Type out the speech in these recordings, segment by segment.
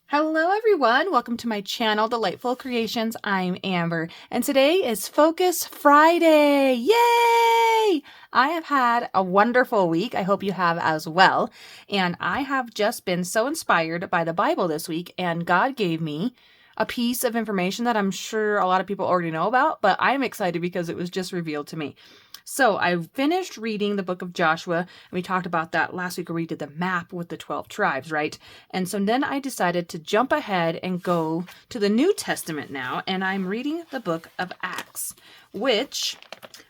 Hello everyone, welcome to my channel, Delightful Creations. I'm Amber, and today is Focus Friday. Yay! I have had a wonderful week. I hope you have as well. And I have just been so inspired by the Bible this week, and God gave me a piece of information that I'm sure a lot of people already know about, but I'm excited because it was just revealed to me. So I finished reading the book of Joshua, and we talked about that last week where we did the map with the 12 tribes, right? And so then I decided to jump ahead and go to the New Testament now, and I'm reading the book of Acts, which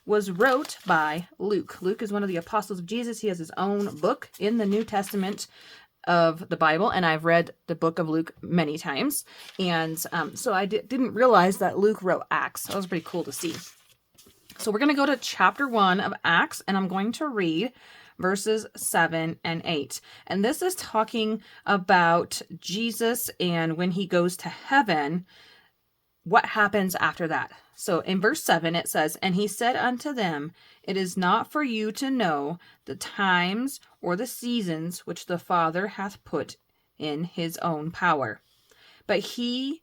was wrote by Luke. Luke is one of the apostles of Jesus. He has his own book in the New Testament of the Bible, and I've read the book of Luke many times. And so I didn't realize that Luke wrote Acts. That was pretty cool to see. So we're going to go to chapter 1 of Acts, and I'm going to read verses 7 and 8. And this is talking about Jesus and when he goes to heaven, what happens after that. So in verse 7 it says, "And he said unto them, It is not for you to know the times or the seasons which the Father hath put in his own power. But he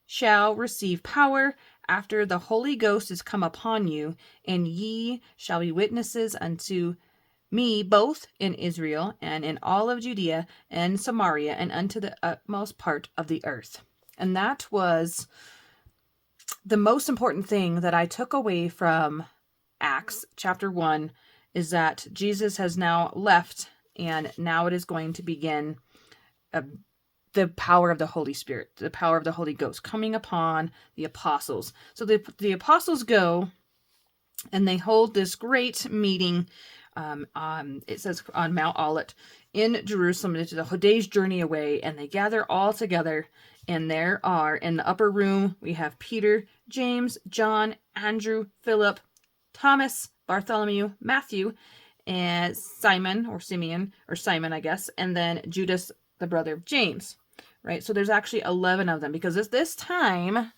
shall receive power after the Holy Ghost is come upon you, and ye shall be witnesses unto me both in Israel and in all of Judea and Samaria and unto the utmost part of the earth." And that was the most important thing that I took away from Acts chapter 1, is that Jesus has now left, and now it is going to begin the power of the Holy Spirit, the power of the Holy Ghost coming upon the apostles. So the apostles go and they hold this great meeting. It says on Mount Olivet in Jerusalem. It's a day's journey away, and they gather all together. And there are, in the upper room, we have Peter, James, John, Andrew, Philip, Thomas, Bartholomew, Matthew, and Simon, I guess, and then Judas, the brother of James. Right? So there's actually 11 of them, because this time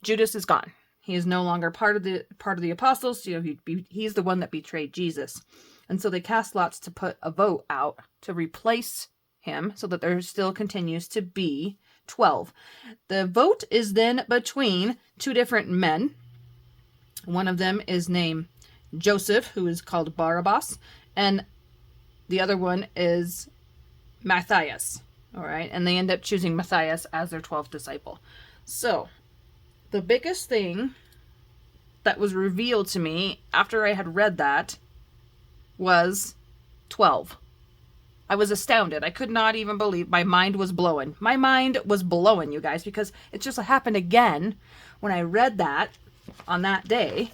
Judas is gone. He is no longer part of the apostles. He's the one that betrayed Jesus. And so they cast lots to put a vote out to replace him, so that there still continues to be 12. The vote is then between two different men. One of them is named Joseph, who is called Barabbas, and the other one is Matthias. All right, and they end up choosing Matthias as their 12th disciple. So the biggest thing that was revealed to me after I had read that was 12. I was astounded. I could not even believe. My mind was blowing. My mind was blowing, you guys, because it just happened again when I read that on that day.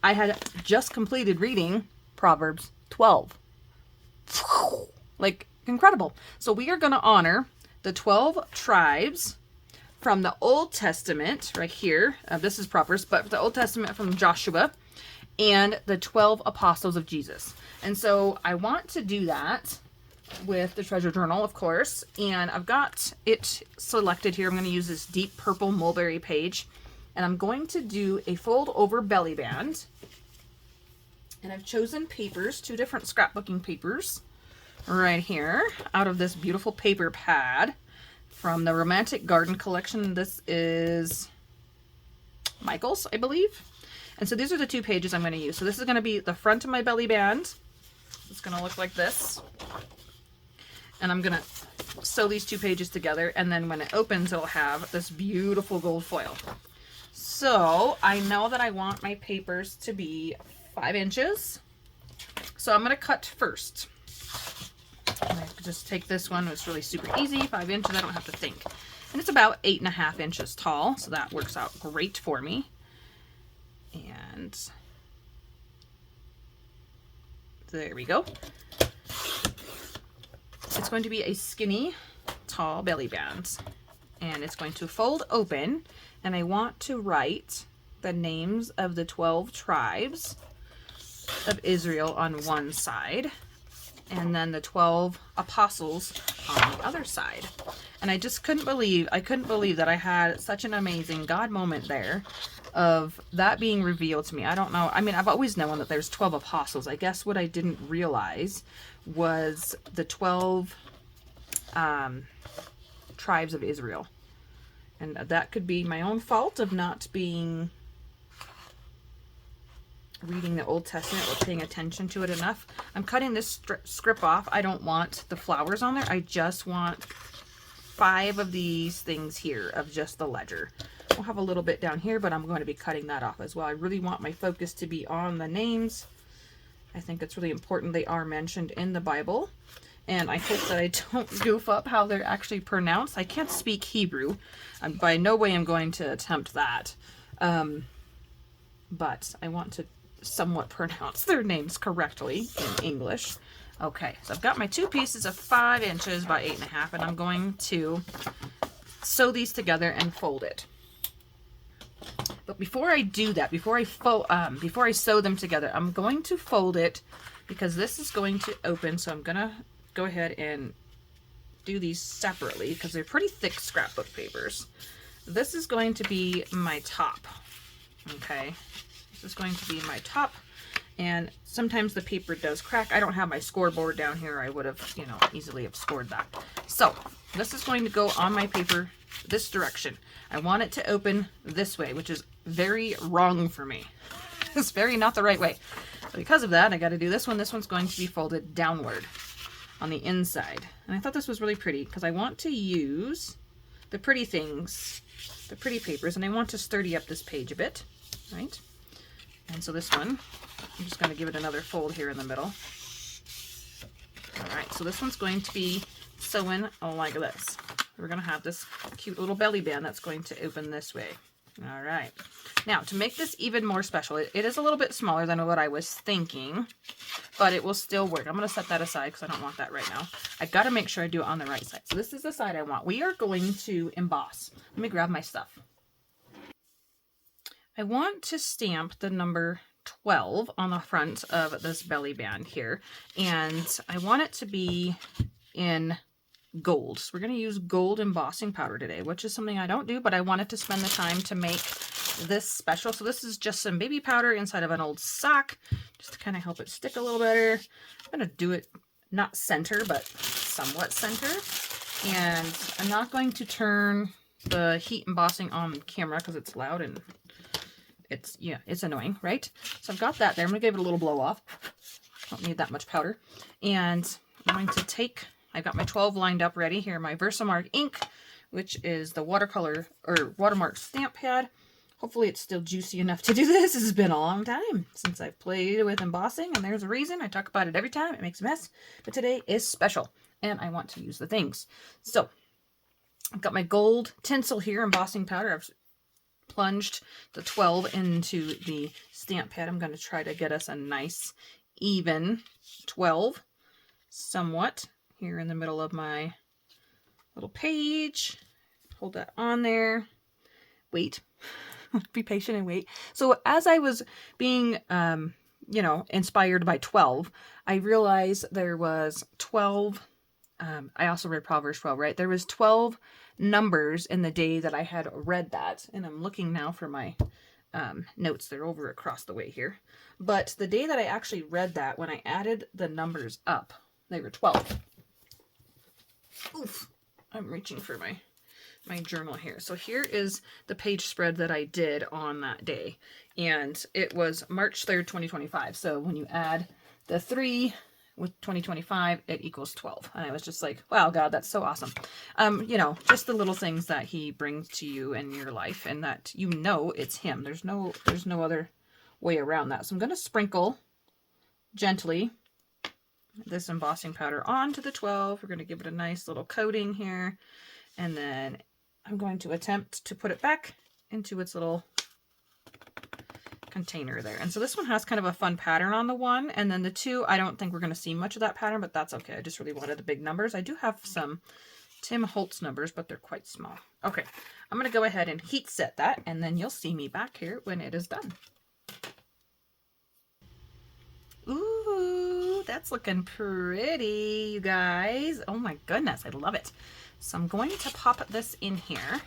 I had just completed reading Proverbs 12. Like, incredible. So we are going to honor the 12 tribes from the Old Testament right here. This is Proverbs, but the Old Testament from Joshua, and the 12 apostles of Jesus. And so I want to do that with the treasure journal, of course, and I've got it selected here. I'm going to use this deep purple mulberry page, and I'm going to do a fold over belly band. And I've chosen papers, 2 different scrapbooking papers right here out of this beautiful paper pad from the Romantic Garden collection. This is Michael's, I believe. And so these are the 2 pages I'm going to use. So this is going to be the front of my belly band. It's going to look like this. And I'm going to sew these 2 pages together, and then when it opens, it'll have this beautiful gold foil. So I know that I want my papers to be 5 inches. So I'm going to cut first. And I just take this one. It's really super easy. 5 inches. I don't have to think. And it's about 8.5 inches tall. So that works out great for me. And there we go. It's going to be a skinny, tall belly band. And it's going to fold open. And I want to write the names of the 12 tribes of Israel on one side, and then the 12 apostles on the other side. And I just couldn't believe that I had such an amazing God moment there of that being revealed to me. I don't know. I mean, I've always known that there's 12 apostles. I guess what I didn't realize was the 12 tribes of Israel. And that could be my own fault of not reading the Old Testament or paying attention to it enough. I'm cutting this script off. I don't want the flowers on there. I just want 5 of these things here of just the ledger. We'll have a little bit down here, but I'm going to be cutting that off as well. I really want my focus to be on the names. I think it's really important they are mentioned in the Bible. And I hope that I don't goof up how they're actually pronounced. I can't speak Hebrew. By no way I'm going to attempt that. But I want to somewhat pronounce their names correctly in English. Okay, so I've got my 2 pieces of 5 inches by 8.5, and I'm going to sew these together and fold it. But before I do that, before I sew them together, I'm going to fold it because this is going to open. So I'm gonna go ahead and do these separately because they're pretty thick scrapbook papers. This is going to be my top. Okay, this is going to be my top. And sometimes the paper does crack. I don't have my scoreboard down here. I would have, you know, easily have scored that. So this is going to go on my paper this direction. I want it to open this way, which is very wrong for me. It's very not the right way. So because of that, I got to do this one. This one's going to be folded downward on the inside. And I thought this was really pretty because I want to use the pretty things, the pretty papers, and I want to sturdy up this page a bit, right? And so this one, I'm just going to give it another fold here in the middle. All right, so this one's going to be sewing like this. We're going to have this cute little belly band that's going to open this way. All right. Now, to make this even more special, it is a little bit smaller than what I was thinking, but it will still work. I'm going to set that aside because I don't want that right now. I got to make sure I do it on the right side. So this is the side I want. We are going to emboss. Let me grab my stuff. I want to stamp the number 12 on the front of this belly band here, and I want it to be in gold. So we're going to use gold embossing powder today, which is something I don't do, but I wanted to spend the time to make this special. So this is just some baby powder inside of an old sock, just to kind of help it stick a little better. I'm going to do it not center, but somewhat center. And I'm not going to turn the heat embossing on camera because it's loud and it's annoying, right? So I've got that there. I'm going to give it a little blow off. Don't need that much powder. And I'm going to take, I've got my 12 lined up ready here, my Versamark ink, which is the watercolor or watermark stamp pad. Hopefully it's still juicy enough to do this. This has been a long time since I've played with embossing, and there's a reason. I talk about it every time. It makes a mess, but today is special, and I want to use the things. So I've got my gold tinsel here, embossing powder. I've plunged the 12 into the stamp pad. I'm going to try to get us a nice even 12 somewhat here in the middle of my little page. Hold that on there. Wait. Be patient and wait. So as I was being, inspired by 12, I realized there was 12. I also read Proverbs 12, right? There was 12 numbers in the day that I had read that. And I'm looking now for my notes. They're over across the way here. But the day that I actually read that, when I added the numbers up, they were 12. Oof. I'm reaching for my journal here. So here is the page spread that I did on that day. And it was March 3rd, 2025. So when you add the 3 with 2025, it equals 12. And I was just like, wow, God, that's so awesome. Just the little things that he brings to you in your life and that it's him. There's no other way around that. So I'm going to sprinkle gently this embossing powder onto the 12. We're going to give it a nice little coating here. And then I'm going to attempt to put it back into its little container there. And so this one has kind of a fun pattern on the 1, and then the 2, I don't think we're going to see much of that pattern, but that's okay. I just really wanted the big numbers. I do have some Tim Holtz numbers, but they're quite small. Okay, I'm going to go ahead and heat set that, and then you'll see me back here when it is done. Ooh, that's looking pretty, you guys. Oh my goodness, I love it. So I'm going to pop this in here,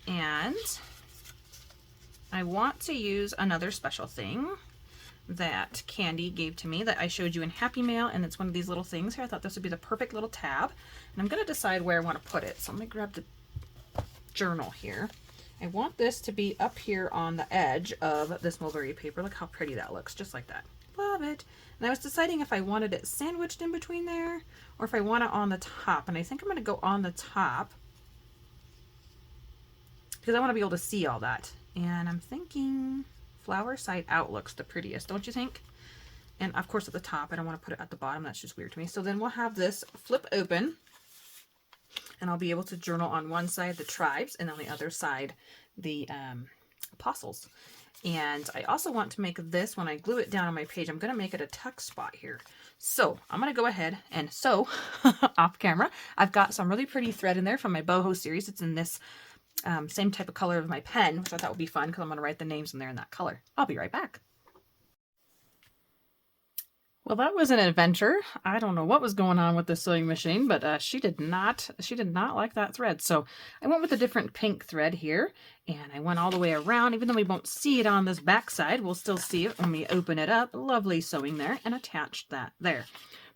and I want to use another special thing. that Candy gave to me that I showed you in Happy Mail, and it's one of these little things here. I thought this would be the perfect little tab, and I'm going to decide where I want to put it. So let me grab the journal here. I want this to be up here on the edge of this mulberry paper. Look how pretty that looks, just like that. Love it. And I was deciding if I wanted it sandwiched in between there or if I want it on the top, and I think I'm going to go on the top because I want to be able to see all that. And I'm thinking flower side out looks the prettiest, don't you think? And of course at the top, I don't want to put it at the bottom. That's just weird to me. So then we'll have this flip open, and I'll be able to journal on one side the tribes and on the other side the apostles. And I also want to make this, when I glue it down on my page, I'm going to make it a tuck spot here. So I'm going to go ahead and sew off camera. I've got some really pretty thread in there from my boho series. It's in this same type of color of my pen, which I thought would be fun because I'm going to write the names in there in that color. I'll be right back. Well, that was an adventure. I don't know what was going on with the sewing machine, but she did not like that thread. So I went with a different pink thread here, and I went all the way around. Even though we won't see it on this back side, we'll still see it when we open it up. Lovely sewing there, and attached that there.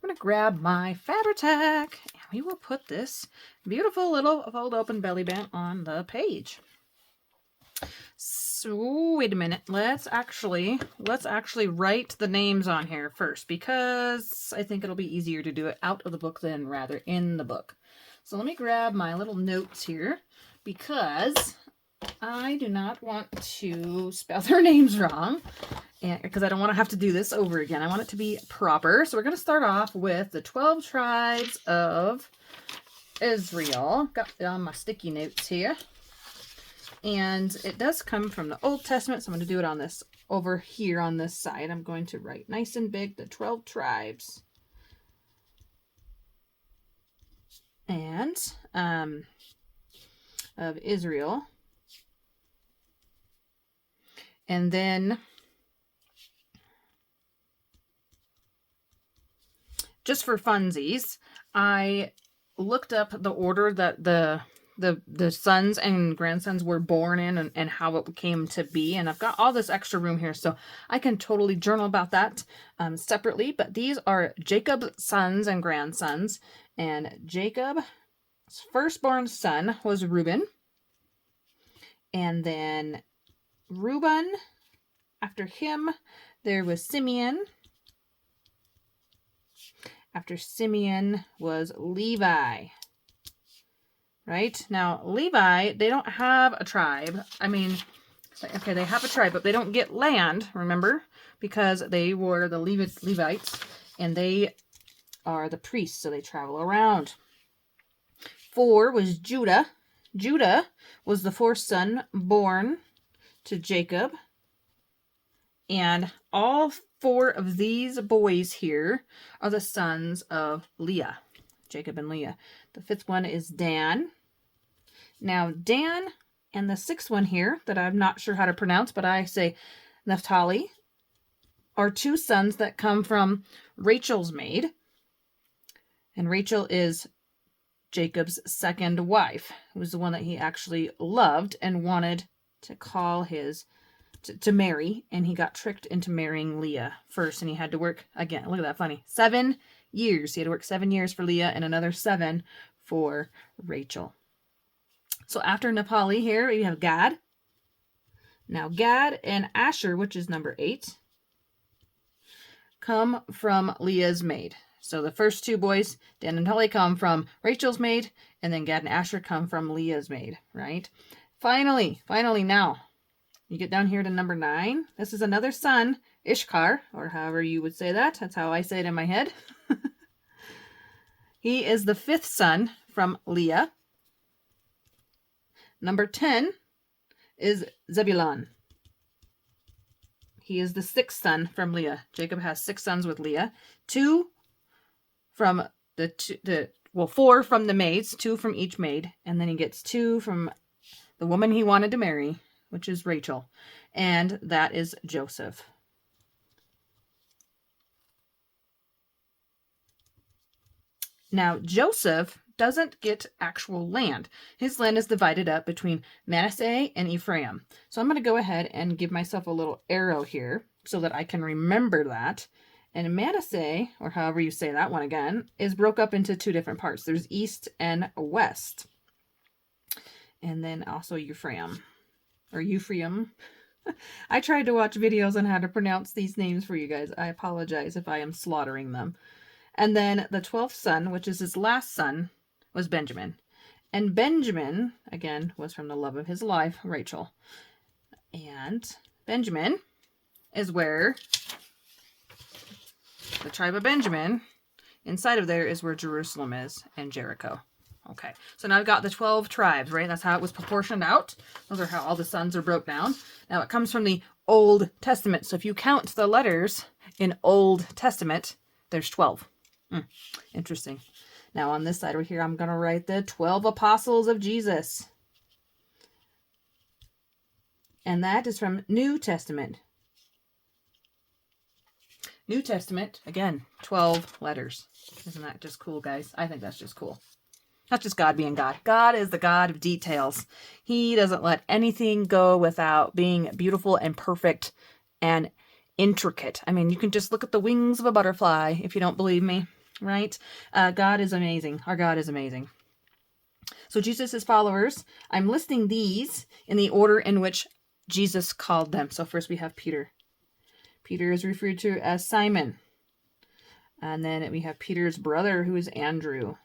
I'm going to grab my Fabri-Tac, and we will put this beautiful little fold open belly band on the page. So wait a minute, let's actually write the names on here first, because I think it'll be easier to do it out of the book than rather in the book. So let me grab my little notes here, because I do not want to spell their names wrong, and because I don't want to have to do this over again. I want it to be proper. So we're going to start off with the 12 tribes of Israel. Got it on my sticky notes here. And it does come from the Old Testament, so I'm going to do it on this, over here on this side. I'm going to write nice and big, the 12 tribes. And of Israel. And then just for funsies, I looked up the order that the sons and grandsons were born in, and how it came to be. And I've got all this extra room here, so I can totally journal about that separately. But these are Jacob's sons and grandsons. And Jacob's firstborn son was Reuben. And then Reuben, after him, there was Simeon. After Simeon was Levi. Right? Now, Levi, they don't have a tribe. I mean, okay, they have a tribe, but they don't get land, remember? Because they were the Levites, and they are the priests, so they travel around. 4 was Judah. Judah was the fourth son born to Jacob. And all 4 of these boys here are the sons of Leah. Jacob and Leah. The 5th one is Dan. Now Dan and the 6th one here that I'm not sure how to pronounce, but I say Naphtali, are 2 sons that come from Rachel's maid. And Rachel is Jacob's second wife, who was the one that he actually loved and wanted to call his, to marry. And he got tricked into marrying Leah first, and he had to work, again, look at that funny, 7 years. He had to work 7 years for Leah and another 7 for Rachel. So after Naphtali here, we have Gad. Now Gad and Asher, which is number 8, come from Leah's maid. So the first 2 boys, Dan and Naphtali, come from Rachel's maid, and then Gad and Asher come from Leah's maid, right? Finally now, you get down here to number 9. This is another son, Ishkar, or however you would say that. That's how I say it in my head. He is the 5th son from Leah. Number 10 is Zebulun. He is the 6th son from Leah. Jacob has 6 sons with Leah. 2 from 4 from the maids, 2 from each maid, and then he gets 2 from the woman he wanted to marry, which is Rachel, and that is Joseph. Now, Joseph doesn't get actual land. His land is divided up between Manasseh and Ephraim. So I'm going to go ahead and give myself a little arrow here so that I can remember that. And Manasseh, or however you say that one again, is broke up into two different parts. There's east and west. And then also Ephraim, or Ephraim. I tried to watch videos on how to pronounce these names for you guys. I apologize if I am slaughtering them. And then the 12th son, which is his last son, was Benjamin. And Benjamin, again, was from the love of his life, Rachel. And Benjamin is where the tribe of Benjamin, inside of there is where Jerusalem is and Jericho. Okay, so now I've got the 12 tribes, right? That's how it was proportioned out. Those are how all the sons are broke down. Now it comes from the Old Testament. So if you count the letters in Old Testament, there's 12. Interesting. Now on this side right here, I'm going to write the 12 apostles of Jesus. And that is from New Testament. New Testament, again, 12 letters. Isn't that just cool, guys? I think that's just cool. That's just God being God. God is the God of details. He doesn't let anything go without being beautiful and perfect and intricate. I mean, you can just look at the wings of a butterfly if you don't believe me, right? God is amazing. Our God is amazing. So Jesus' followers, I'm listing these in the order in which Jesus called them. So first we have Peter. Peter is referred to as Simon. And then we have Peter's brother, who is Andrew.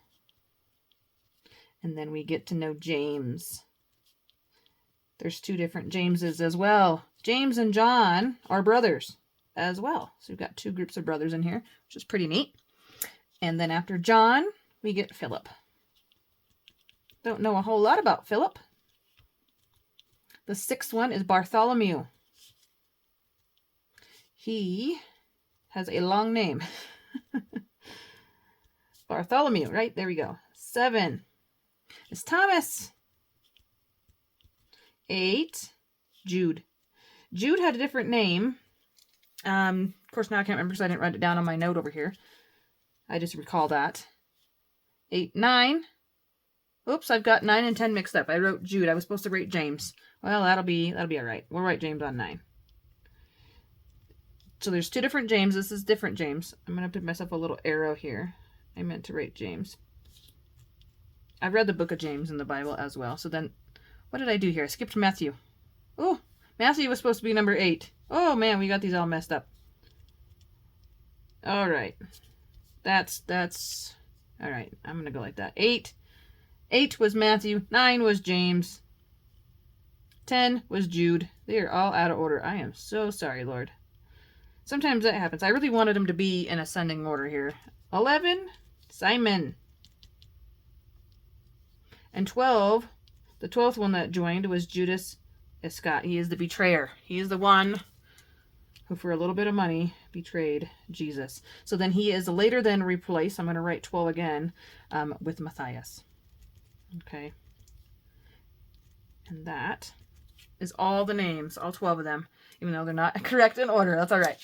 And then we get to know James. There's two different Jameses as well. James and John are brothers as well. So we've got two groups of brothers in here, which is pretty neat. And then after John, we get Philip. Don't know a whole lot about Philip. The sixth one is Bartholomew. He has a long name. Bartholomew, right? There we go. 7 is Thomas. 8, Jude. Jude had a different name. Of course, now I can't remember because I didn't write it down on my note over here. I just recall that. 8, 9. Oops, I've got 9 and 10 mixed up. I wrote Jude. I was supposed to write James. Well, that'll be all right. We'll write James on 9. So there's two different James. This is different James. I'm going to put myself a little arrow here. I meant to write James. I've read the book of James in the Bible as well. So then, what did I do here? I skipped Matthew. Oh, Matthew was supposed to be number 8. Oh, man, we got these all messed up. All right. That's, all right. I'm going to go like that. 8 was Matthew. 9 was James. 10 was Jude. They are all out of order. I am so sorry, Lord. Sometimes that happens. I really wanted them to be in ascending order here. 11, Simon. And 12, the 12th one that joined was Judas Iscariot. He is the betrayer. He is the one who, for a little bit of money, betrayed Jesus. So then he is later then replaced, I'm going to write 12 again, with Matthias. Okay. And that is all the names, all 12 of them, even though they're not correct in order. That's all right.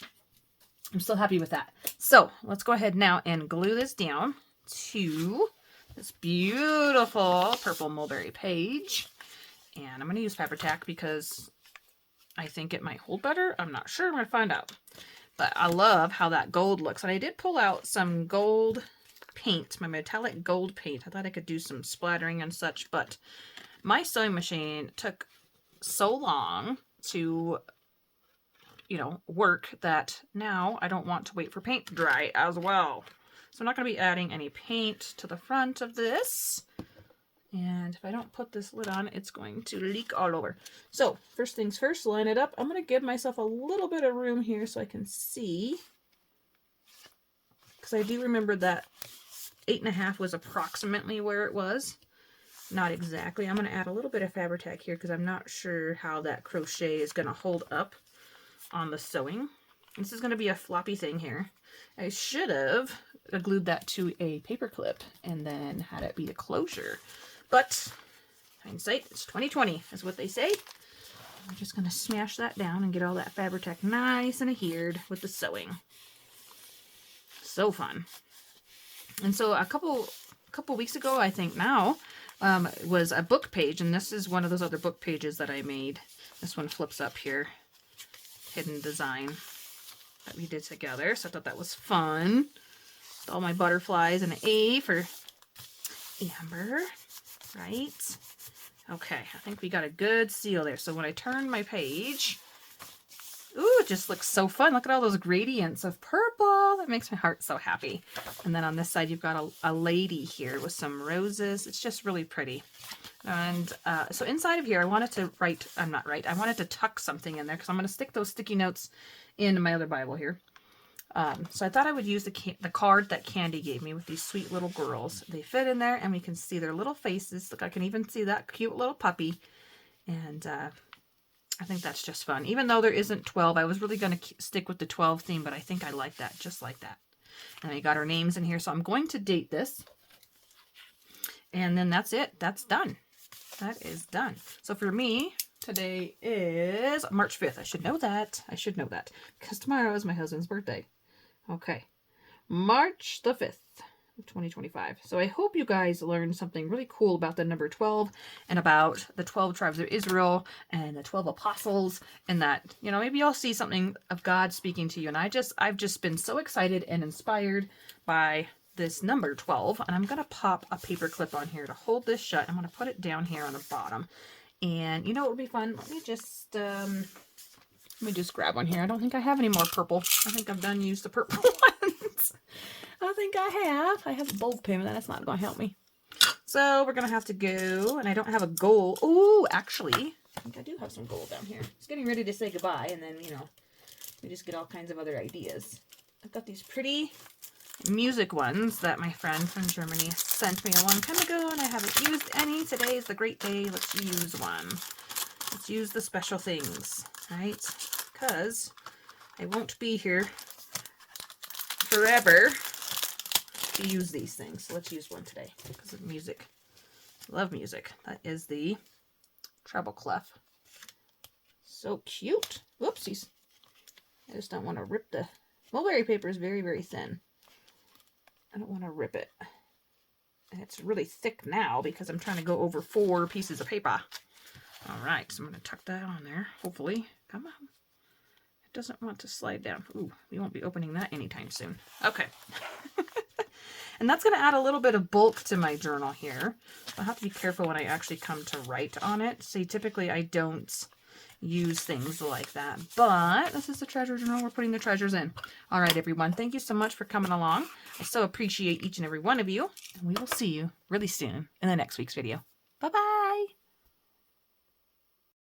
I'm still happy with that. So let's go ahead now and glue this down to this beautiful purple mulberry page. And I'm going to use Fabri-Tac because I think it might hold better. I'm not sure. I'm going to find out. But I love how that gold looks. And I did pull out some gold paint, my metallic gold paint. I thought I could do some splattering and such, but my sewing machine took so long to, work that now I don't want to wait for paint to dry as well. So I'm not going to be adding any paint to the front of this. And if I don't put this lid on, it's going to leak all over. So first things first, line it up. I'm going to give myself a little bit of room here so I can see. Because I do remember that 8.5 was approximately where it was. Not exactly. I'm going to add a little bit of Fabri-Tac here because I'm not sure how that crochet is going to hold up on the sewing. This is going to be a floppy thing here. I should have glued that to a paper clip and then had it be a closure. But hindsight, it's 2020 is what they say. I'm just going to smash that down and get all that Fabri-Tac nice and adhered with the sewing. So fun. And so a couple weeks ago, I think now, was a book page, and this is one of those other book pages that I made. This one flips up here. Hidden design. that we did together. So I thought that was fun. All my butterflies and an A for Amber, right? Okay, I think we got a good seal there. So when I turn my page, ooh, it just looks so fun. Look at all those gradients of purple. That makes my heart so happy. And then on this side, you've got a lady here with some roses. It's just really pretty. And so inside of here, I wanted to I wanted to tuck something in there because I'm going to stick those sticky notes in my other Bible here. So I thought I would use the card that Candy gave me with these sweet little girls. They fit in there and we can see their little faces. Look, I can even see that cute little puppy. And I think that's just fun. Even though there isn't 12, I was really going to stick with the 12 theme, but I think I like that, just like that. And we got our names in here. So I'm going to date this. And then that's it. That's done. That is done. So for me, today is March 5th. I should know that. I should know that. Because tomorrow is my husband's birthday. Okay. March the 5th of 2025. So I hope you guys learned something really cool about the number 12 and about the 12 tribes of Israel and the 12 apostles, and that, you know, maybe you'll see something of God speaking to you. And I've just been so excited and inspired by this number 12, and I'm going to pop a paper clip on here to hold this shut. I'm going to put it down here on the bottom. And you know what would be fun? Let me just grab one here. I don't think I have any more purple. I think I've done used the purple ones. I think I have. I have a bold pen, but that's not going to help me. So we're going to have to go, and I don't have a goal. Ooh, actually, I think I do have some gold down here. It's getting ready to say goodbye, and then, you know, we just get all kinds of other ideas. I've got these pretty music ones that my friend from Germany sent me a long time ago, and I haven't used any. Today is the great day. Let's use one. Let's use the special things, right? Because I won't be here forever to use these things. So let's use one today because of music. Love music. That is the treble clef. So cute. Whoopsies. I just don't want to rip the mulberry paper is very, very thin. I don't want to rip it. And it's really thick now because I'm trying to go over 4 pieces of paper. All right, so I'm going to tuck that on there, hopefully. Come on. It doesn't want to slide down. Ooh, we won't be opening that anytime soon. Okay. And that's going to add a little bit of bulk to my journal here. I'll have to be careful when I actually come to write on it. See, typically I don't use things like that, but this is the treasure journal. We're putting the treasures in. All right, everyone. Thank you so much for coming along. I so appreciate each and every one of you, and we will see you really soon in the next week's video. Bye-bye.